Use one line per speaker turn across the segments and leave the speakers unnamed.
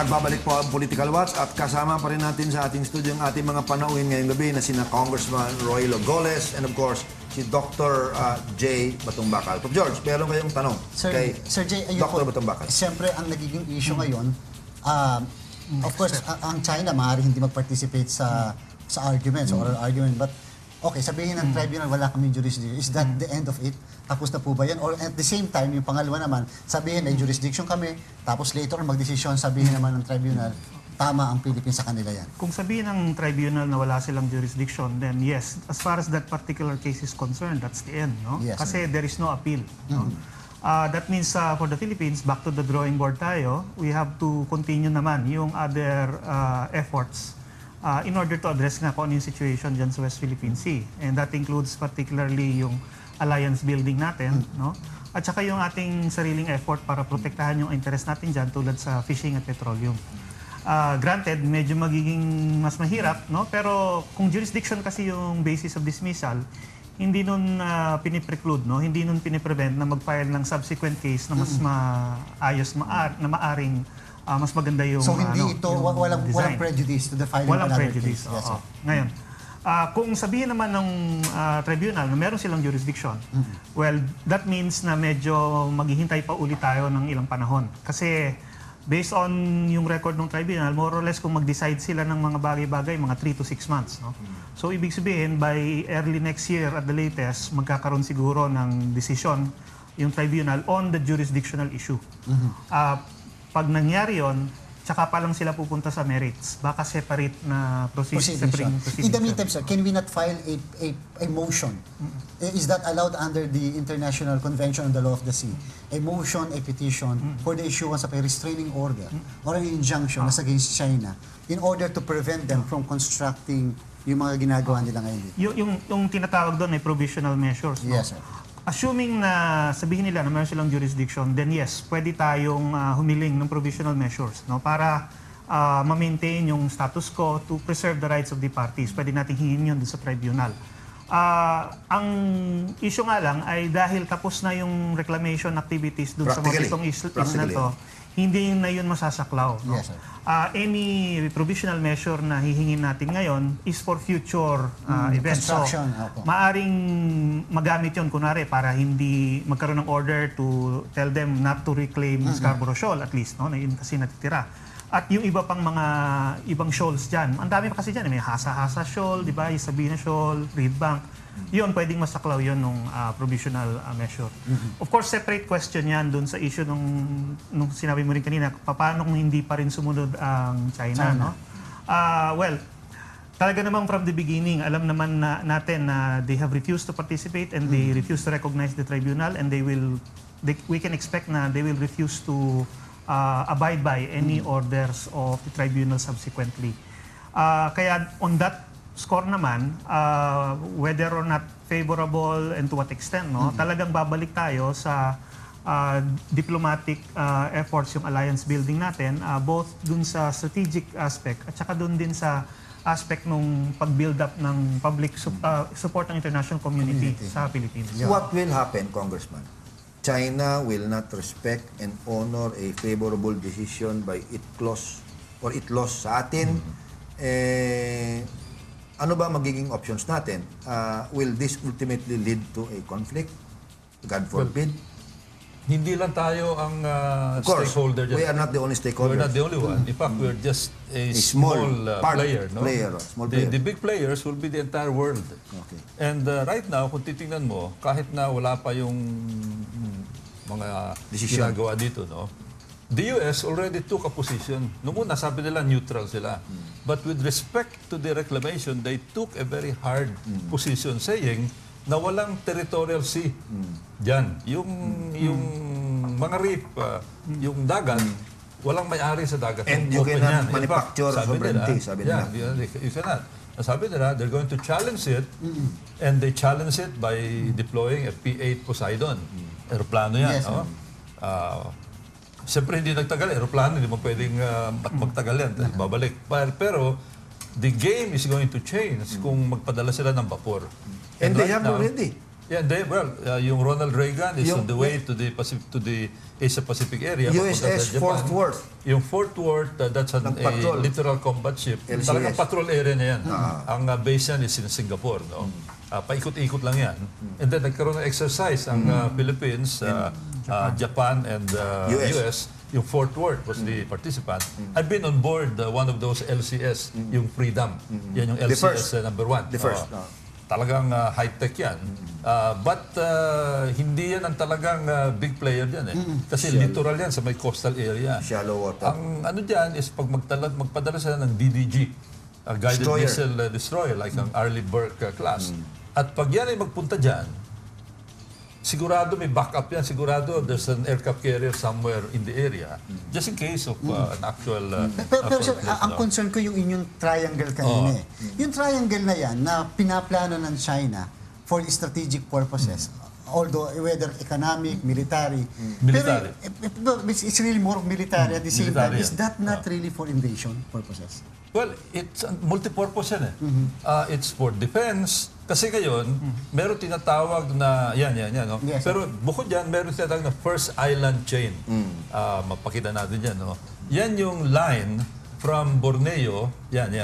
Nagbabalik po ang Political Watch at kasama pa rin natin sa ating studio ang ating mga panauhin ngayong gabi na sina Congressman Roilo Golez and of course si Dr. J. Batongbacal. Prof. George, meron kayong tanong kay
Sir J, ayun
Dr.
po,
Batongbacal.
siyempre ang nagiging issue ngayon, of course, ang China maaaring hindi mag-participate sa arguments, oral argument, but okay, sabihin ng tribunal wala kaming jurisdiction. Is that the end of it? Tapos na po ba yan? Or at the same time, yung pangalawa naman, sabihin may jurisdiction kami, tapos later magdesisyon, sabihin naman ng tribunal, tama ang Philippines sa kanila yan.
Kung sabihin ng tribunal na wala silang jurisdiction, then yes, as far as that particular case is concerned, that's the end, no?
Yes,
Kasi there is no appeal. No? That means for the Philippines, back to the drawing board tayo, we have to continue naman yung other efforts in order to address nga kung ano yung situation dyan sa West Philippine Sea. And that includes particularly yung alliance building natin, no? At saka yung ating sariling effort para protektahan yung interest natin dyan tulad sa fishing at petroleum. Granted, medyo magiging mas mahirap, no? Pero kung jurisdiction kasi yung basis of dismissal, hindi nun pinipreclude, no? Hindi nun piniprevent na mag-file ng subsequent case na mas maayos, na maaring mas maganda yung
So hindi ito, walang prejudice to the filing of another
prejudice,
case. Yes,
oo. Ngayon, kung sabihin naman ng tribunal na meron silang jurisdiction, well, that means na medyo maghihintay pa ulit tayo ng ilang panahon. Kasi based on yung record ng tribunal, more or less kung mag-decide sila ng mga bagay-bagay, mga 3 to 6 months. No? So ibig sabihin, by early next year at the latest, magkakaroon siguro ng decision yung tribunal on the jurisdictional issue. Pag nangyari yon, tsaka pa lang sila pupunta sa merits. Baka separate na proceedings.
In the meantime, sir, can we not file a motion? Is that allowed under the International Convention on the Law of the Sea? A motion, a petition for the issuance of a restraining order or an injunction as against China in order to prevent them from constructing yung mga ginagawa nila ngayon dito?
Yung tinatawag doon ay provisional measures. No?
Yes, sir.
Assuming na sabihin nila na meron silang jurisdiction, then yes, pwede tayong humiling ng provisional measures, no, para ma-maintain yung status quo to preserve the rights of the parties. Pwede natin hingin yun sa tribunal. Ang issue nga lang ay dahil tapos na yung reclamation activities dun sa mga itong isla na to, hindi na yun masasaklaw. No?
Yes, sir.
Any provisional measure na hihingin natin ngayon is for future events. So, maaring magamit yun, kunwari, para hindi magkaroon ng order to tell them not to reclaim Scarborough Shoal, at least, no? Na yun kasi natitira. At yung iba pang mga ibang shoals dyan, ang dami pa kasi dyan, may Hasa-Hasa Shoal, di ba? Isabina Shoal, Reed Bank. Yun, pwedeng masaklaw yun nung provisional measure. Of course, separate question yan dun sa issue nung sinabi mo rin kanina, paano kung hindi pa rin sumunod ang China, no? Well, talaga namang from the beginning, alam naman natin na they have refused to participate and they refuse to recognize the tribunal and we can expect na they will refuse to abide by any orders of the tribunal subsequently. Kaya on that score naman, whether or not favorable and to what extent, no, talagang babalik tayo sa diplomatic efforts yung alliance building natin, both dun sa strategic aspect at saka dun din sa aspect ng pag-build up ng public support ng international community sa Pilipinas.
What will happen, Congressman? China will not respect and honor a favorable decision by ITCLOS or ITLOS sa atin. Ano ba magiging options natin? Will this ultimately lead to a conflict? God forbid.
Hindi lang tayo ang
Of course,
stakeholder dyan.
we are not the only stakeholder.
We're not the only one. In fact, we're just a small player. No?
Small player.
The big players will be the entire world.
Okay.
And right now, kung titingnan mo, kahit na wala pa yung mga
Decision.
ginagawa dito, no? The US already took a position. Noong una, sabi nila neutral sila. But with respect to the reclamation, they took a very hard position saying na walang territorial sea dyan. Yung mga reef, yung dagat, walang may-ari sa dagat.
And you cannot manufacture sovereignty, sabi nila.
Yeah, you cannot. Sabi nila, they're going to challenge it, and they challenge it by deploying a P-8 Poseidon. Aeroplano yan.
Yes,
no? Siyempre, hindi nagtagal. Aeroplano, hindi mo pwedeng magtagal yan. Babalik. Pero, the game is going to change kung magpadala sila ng vapor.
And they
right
have
now,
already.
Yeah, yung Ronald Reagan is on the way to the Asia Pacific area. papunta
USS
sa Japan.
Fort Worth.
Yung Fort Worth, that's a
Nag-patrol.
literal combat ship.
LCS.
Talagang patrol area na yan. Ang base yan is in Singapore. No? Paikot-ikot lang yan. And then nagkaroon ng exercise ang Philippines, Japan, and US. Yung Fort Worth was the participant. I've been on board one of those LCS, yung Freedom. Yan yung
The
LCS
first.
number 1.
The first.
Talagang high-tech yan. But hindi yan ang talagang big player dyan eh. Kasi littoral yan sa may coastal area.
Shallow water.
Ang ano dyan is pag magpadala sila ng DDG, Guided
Destroyer.
Missile Destroyer, like ang Arleigh Burke class. At pag yan ay magpunta dyan, sigurado may backup yan. Sigurado there's an aircraft carrier somewhere in the area just in case of an actual
Pero sir,
conflict,
ang
no?
concern ko yung inyong triangle kanina eh. Yung triangle na yan na pinaplano ng China for strategic purposes, although whether economic, military.
Military.
Pero it's really more military at the same time.
Military
Is that not really for invasion purposes?
Well, it's multi-purpose yan eh. It's for defense. Kasi ngayon, meron tinatawag na, yan. No?
Yes,
Pero bukod yan, meron tinatawag na first island chain. Mapakita natin yan. No? Yan yung line from Borneo, yan.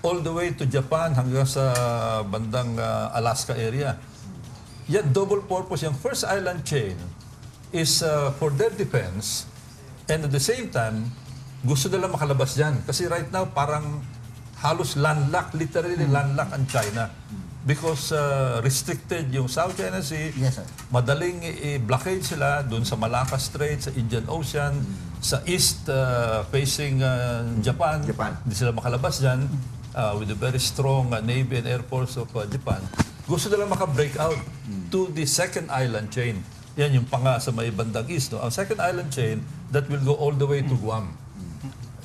All the way to Japan hanggang sa bandang Alaska area. Yan, double purpose. Yung first island chain is for their defense, and at the same time, gusto nila makalabas dyan. Kasi right now, parang halos landlocked, literally landlocked ang China. Because restricted yung South China Sea,
Yes, sir.
madaling i-blockade sila doon sa Malacca Strait, sa Indian Ocean, sa east facing Japan. Hindi sila makalabas dyan with a very strong Navy and Air Force of Japan. Gusto nila maka-break out to the second island chain. Yan yung panga sa may bandang east. No? Ang second island chain, that will go all the way to Guam.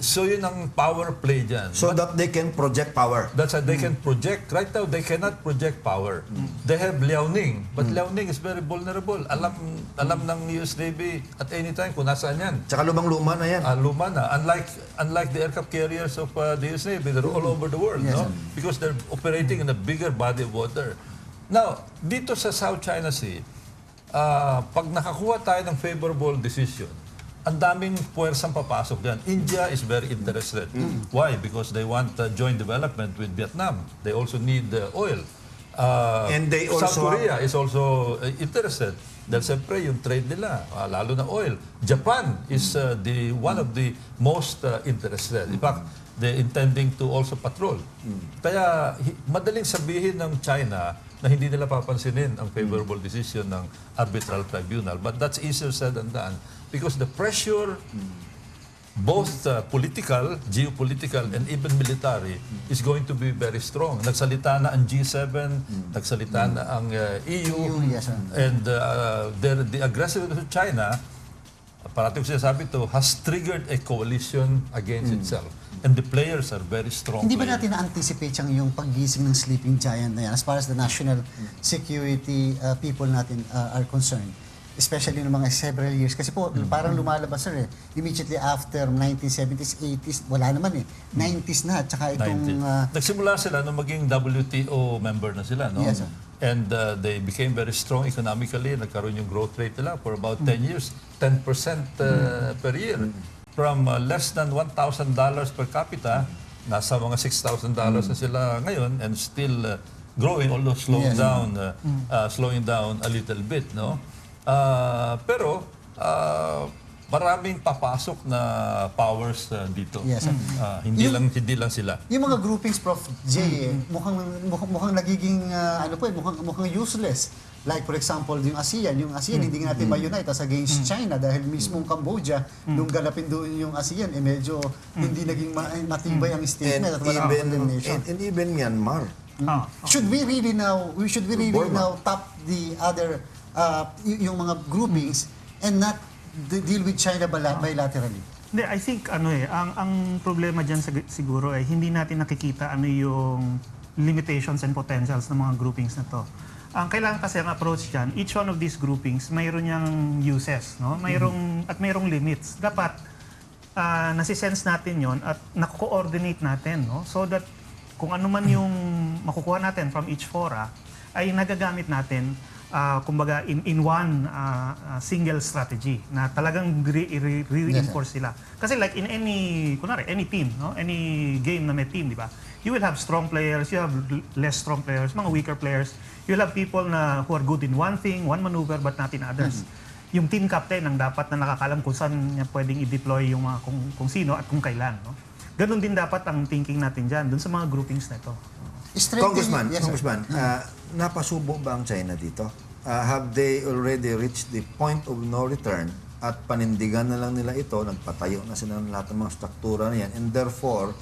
So yun ang power play dyan.
So that they can project power.
That's how they can project. Right now, they cannot project power. They have Liaoning, but Liaoning is very vulnerable. Alam ng US Navy at any time kung nasaan yan.
Tsaka lumang-luma na yan.
Luma na. Unlike the aircraft carriers of the US Navy, they're all over the world,
Yes,
no?
sir.
Because they're operating in a bigger body of water. Now, dito sa South China Sea, pag nakakuha tayo ng favorable decision, ang daming puwersang papasok dyan. India is very interested. Why? Because they want joint development with Vietnam. They also need oil.
And they
South
also
Korea is also interested. Dahil siyempre yung trade nila, lalo na oil. Japan is one of the most interested. In fact, they're intending to also patrol. Kaya madaling sabihin ng China na hindi nila papansinin ang favorable decision ng arbitral tribunal. But that's easier said than done. Because the pressure, both political, geopolitical, and even military, is going to be very strong. Nagsalita na ang G7, nagsalita na ang EU,
Yes, sir.
and the aggressiveness of China, parating ko sinasabi ito, has triggered a coalition against itself. And the players are very strong.
Hindi ba
players.
natin na-anticipate yung paggising ng sleeping giant na yan as far as the national security people natin are concerned? Especially ng mga several years. Kasi po, parang lumalabas sir immediately after 1970s, 80s, wala naman 90s na, tsaka itong...
90. Nagsimula sila nung maging WTO member na sila, no?
Yes, sir.
And they became very strong economically. Nagkaroon yung growth rate nila for about 10 years, 10% per year. From less than $1,000 per capita, nasa mga $6,000 na sila ngayon, and still growing, although slowing down a little bit, no? Pero maraming papasok na powers dito.
Yes, sir.
Hindi lang sila.
Yung mga groupings, Prof. J, mukhang nagiging, mukhang useless. Like for example, yung ASEAN hindi natin ma-unite as against China dahil mismong Cambodia, nung ganapin doon yung ASEAN, medyo hindi naging matibay ang statement at walang condemnation.
And even Myanmar.
Should we really now tap the other yung mga groupings and not deal with China bilaterally?
Hindi, I think ang problema diyan siguro ay hindi natin nakikita yung limitations and potentials ng mga groupings na to. Ang kailangan kasi ang approach diyan, each one of these groupings mayroon yang uses, no? Mayroong limits. Dapat nasi-sense natin 'yon at nako-coordinate natin, no? So that kung ano man yung makukuha natin from each fora ay nagagamit natin kumbaga in one single strategy na talagang re-reinforce sila. Kasi like in any team, no? Any game na may team, di ba? You will have strong players, you have less strong players, mga weaker players. You'll have people who are good in one thing, one maneuver, but not in others. Yung team captain ang dapat na nakakalam kung saan niya pwedeng i-deploy yung mga kung sino at kung kailan, no? Ganun din dapat ang thinking natin dyan, dun sa mga groupings na ito.
Congressman,
Yes, sir.
Congressman, napasubo ba ang China dito? Have they already reached the point of no return at panindigan na lang nila ito, nagpatayo na sila ng lahat ng mga struktura na yan, and therefore,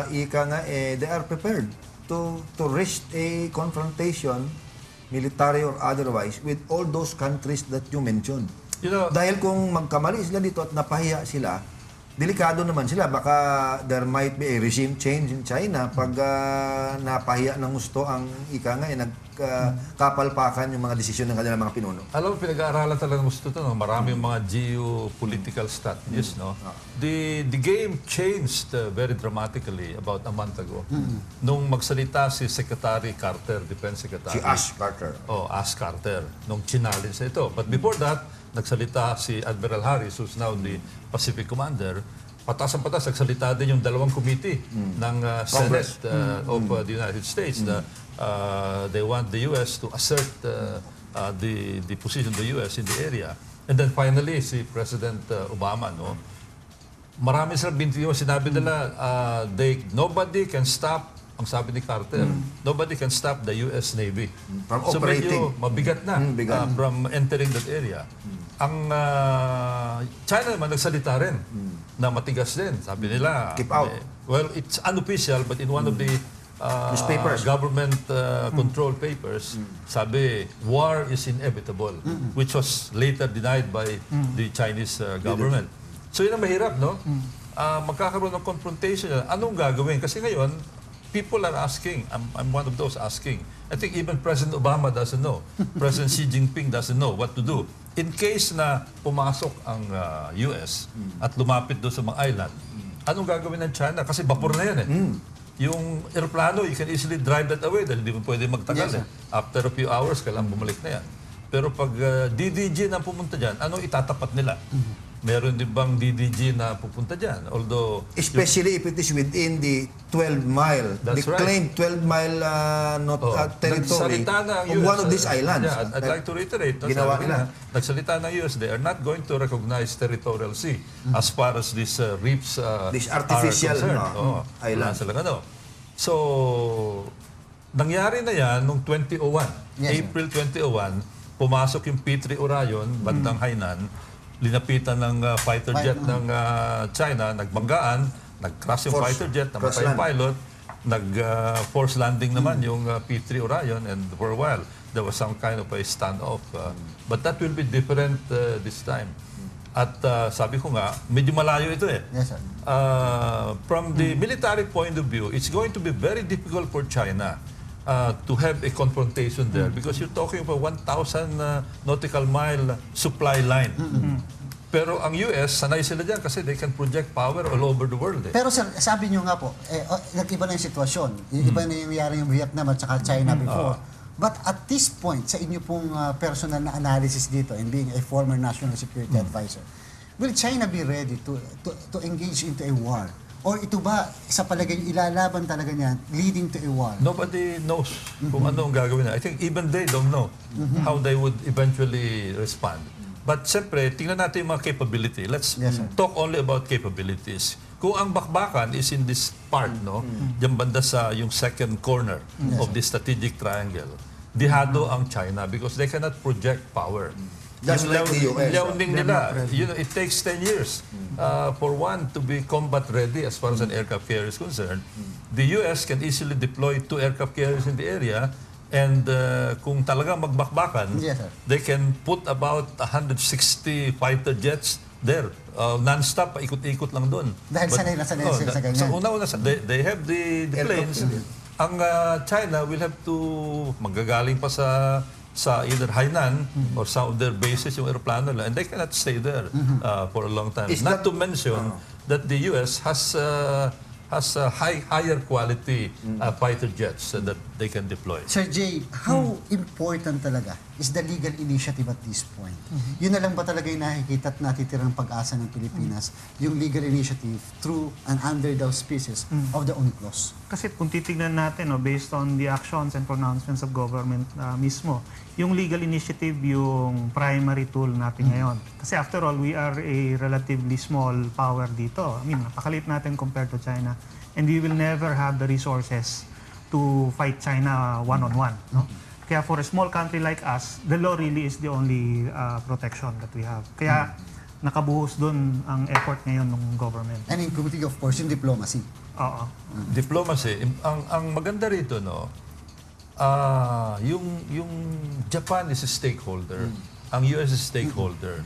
they are prepared to risk a confrontation, military or otherwise, with all those countries that you mentioned. Dahil kung magkamali sila dito at napahiya sila, delikado naman sila. Baka there might be a regime change in China pag napahiya ng gusto ang nagkapalpakan yung mga desisyon ng kanilang mga pinuno.
Alam mo, pinag-aaralan talaga gusto ito. No? Maraming mga geopolitical strategies. No? The game changed very dramatically about a month ago. Nung magsalita si Secretary Carter, Defense Secretary.
Si Ash Carter.
Ash Carter. Nung challenge sa ito. But before that, nagsalita si Admiral Harris, who's now the Pacific Commander. Patas ang patas, nagsalita din yung dalawang committee ng Senate of the United States. They want the U.S. to assert the position of the U.S. in the area. And then finally, si President Obama, no? Marami silang bintiyo. Sinabi nila, nobody can stop, ang sabi ni Carter, nobody can stop the U.S. Navy.
From
so
operating.
medyo mabigat na from entering that area. Ang China naman nagsalita rin na matigas din. Sabi nila,
Keep out.
Well, it's unofficial, but in one of the
Newspapers.
government control papers, sabi, war is inevitable, which was later denied by the Chinese government. So yun ang mahirap, no? Magkakaroon ng confrontation. Anong gagawin? Kasi ngayon, people are asking, I'm one of those asking. I think even President Obama doesn't know. President Xi Jinping doesn't know what to do. In case na pumasok ang US at lumapit doon sa mga island, anong gagawin ng China? Kasi vapor na yan eh. Yung aeroplano, you can easily drive that away dahil hindi mo pwede magtagal. After a few hours, kailangan bumalik na yan. Pero pag DDG na pumunta dyan, anong itatapat nila? Meron din bang DDG na pupunta dyan? Although...
Especially if it is within the 12-mile,
That's right.
claimed 12-mile territory of one of these islands.
Yeah, I'd like to reiterate.
Ginawa nila.
Nagsalita ng US, they are not going to recognize territorial sea as far as these reefs
This artificial
island. So, nangyari na yan noong 2001.
Yes,
April 2001, pumasok yung P3 Orion, bandang Hainan, linapitan ng fighter jet ng China, nagbanggaan, nag-crash yung fighter jet, namatay yung pilot, nag-force landing naman yung P3 Orion, and for a while, there was some kind of a standoff. But that will be different this time. At sabi ko nga, medyo malayo ito eh.
Yes, sir.
From the military point of view, it's going to be very difficult for China to have a confrontation there because you're talking about 1,000 nautical mile supply line. Pero ang US, sanay sila dyan kasi they can project power all over the world. Eh.
Pero sir, sabi nyo nga po, nag-iba na yung sitwasyon. Iba na yung nangyari yung Vietnam at saka China before. But at this point, sa inyo pong personal na analysis dito and being a former national security advisor, will China be ready to engage into a war? Or ito ba, sa palagay nyo, ilalaban talaga niya leading to a war?
Nobody knows kung ano ang gagawin na. I think even they don't know how they would eventually respond. But siyempre, tingnan natin yung mga capability. Let's talk only about capabilities. Kung ang bakbakan is in this part, no, yung banda sa yung second corner of the strategic triangle, dihado ang China because they cannot project power.
Just like the US.
Liaoning nila, it takes 10 years for one to be combat ready as far as an aircraft carrier is concerned. The US can easily deploy 2 aircraft carriers in the area. And kung talagang magbakbakan, they can put about 160 fighter jets there. Non-stop, paikot-ikot lang doon.
Dahil sanay na sanay sila sa ganyan.
So una-una, they have the planes. Ang China will have to magagaling pa sa either Hainan or some of their bases yung aeroplano nila, and they cannot stay there for a long time. Not to mention that the US has higher quality fighter jets that they can deploy.
Sir Jay, how important talaga is the legal initiative at this point. Yun na lang ba talaga yung nakikita at natitirang pag-asa ng Pilipinas, yung legal initiative through and under the auspices of the UNCLOS?
Kasi kung titignan natin, no, based on the actions and pronouncements of government mismo, yung legal initiative yung primary tool natin ngayon. Kasi after all, we are a relatively small power dito. I mean, napakalit natin compared to China. And we will never have the resources to fight China one-on-one. No? Kaya for a small country like us, the law really is the only protection that we have. Kaya nakabuhos doon ang effort ngayon ng government.
And including, of course, yung diplomacy.
Oo.
Diplomacy. Ang maganda rito, no, yung Japan is a stakeholder. Ang US is a stakeholder.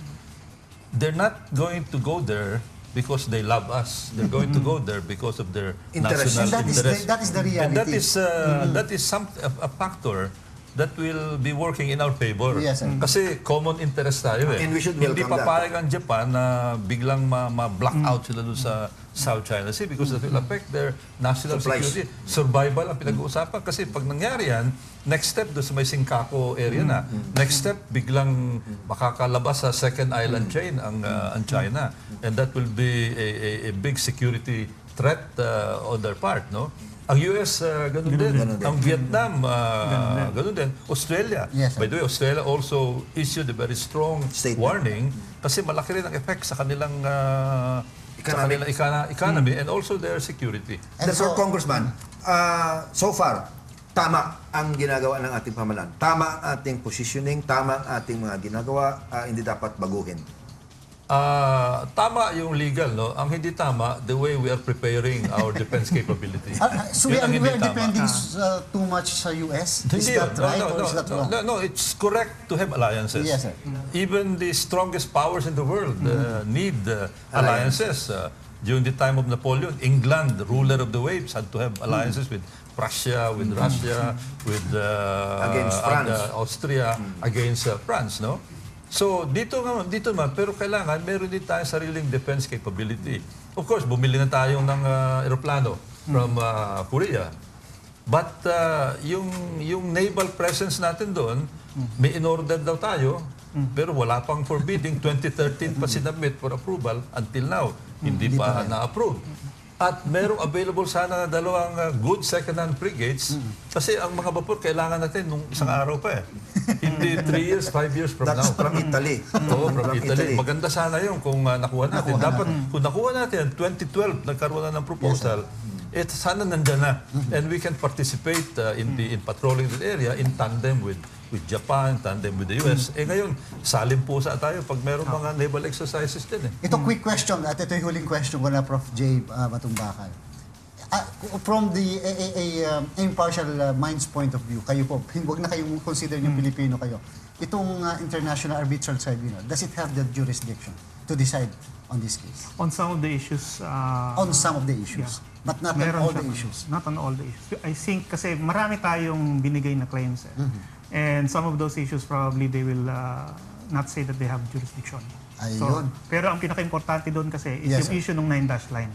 They're not going to go there because they love us. They're going to go there because of their
Interest.
national
And
interest.
that is the reality.
And that is a factor that will be working in our favor.
Yes, sir.
Kasi common interest tayo eh.
And we should
Hindi
welcome that.
papayag ang Japan na biglang ma-block out sila doon sa South China Sea because that will affect their national
Supplies.
security. Survival ang pinag-uusapan. Kasi pag nangyari yan, next step doon sa may Singkaco area na. Next step, biglang makakalabas sa second island chain ang China. And that will be a big security threat on their part, no? Ang US, ganun din. Ang Vietnam, ganun din. Australia.
Yes, sir.
By the way, Australia also issued a very strong
Statement.
warning kasi malaki rin ang effect sa kanilang
Economic.
economy and also their security.
And
Therefore,
so-
Congressman, so far, tama ang ginagawa ng ating pamahalaan. Tama ang ating positioning, tama ang ating mga ginagawa, hindi dapat baguhin.
Tama yung legal, no? Ang hindi tama, the way we are preparing our defense capability.
So
Yun ang
we
hindi
are
tama.
depending too much sa US? Is
Hindi
that
yun.
right or is that wrong?
No, it's correct to have alliances.
Yes, sir.
Even the strongest powers in the world need alliances. During the time of Napoleon, England, ruler of the waves, had to have alliances with Prussia, with Russia, with
Against France.
Austria, against France, no? So dito naman, pero kailangan meron din tayong sariling defense capability. Of course, bumili na tayo ng eroplano from Korea. But yung naval presence natin doon, may in-order daw tayo, pero wala pang for bidding. 2013 pa sinabit for approval. Until now, hindi pa na-approve. At merong available sana na dalawang good second-hand frigates kasi ang mga vapor kailangan natin nung isang araw pa eh. Hindi 3 years, 5 years from
That's
now.
from Italy.
Oo, from Italy. Maganda sana yun kung nakuha natin. Dapat, kung nakuha natin, 2012, nagkaroon na ng proposal, sana nandyan na. And we can participate in patrolling the area in tandem with Japan, tandem with the US. Ngayon, salim pusa tayo pag meron mga naval exercises din eh.
Ito quick question at ito yung huling question ko na Prof. J. Batongbacal. From the impartial mind's point of view, kayo po, huwag na kayong consider yung Pilipino kayo. Itong International Arbitral Tribunal, does it have the jurisdiction to decide on this case?
On some of the issues,
On some of the issues, but not on
meron
all the
siya.
issues.
Not on all the issues. I think kasi marami tayong binigay na claims eh. And some of those issues probably they will not say that they have jurisdiction.
Ayun.
Pero ang pinaka-importante doon kasi is
Yes,
yung issue ng 9-dash line.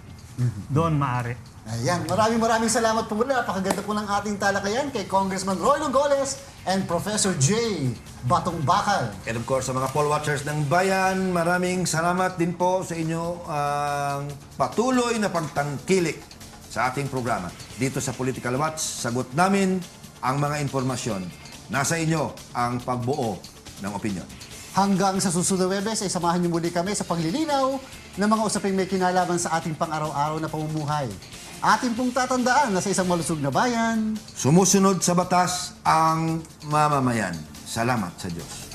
Doon maaari.
Ayan, maraming salamat po muli. Napakaganda po ng ating talakayan kay Congressman Roilo Golez and Professor J. Batongbacal.
And of course, sa mga poll watchers ng bayan, maraming salamat din po sa inyo ang patuloy na pagtangkilik sa ating programa. Dito sa Political Watch, sagot namin ang mga impormasyon. Nasa inyo ang pagbuo ng opinion.
Hanggang sa susunod na Webes, ay samahan niyo muli kami sa paglilinaw ng mga usaping may kinalaman sa ating pang-araw-araw na pamumuhay. Ating pong tatandaan na sa isang malusog na bayan,
Sumusunod sa batas ang mamamayan. Salamat sa Diyos.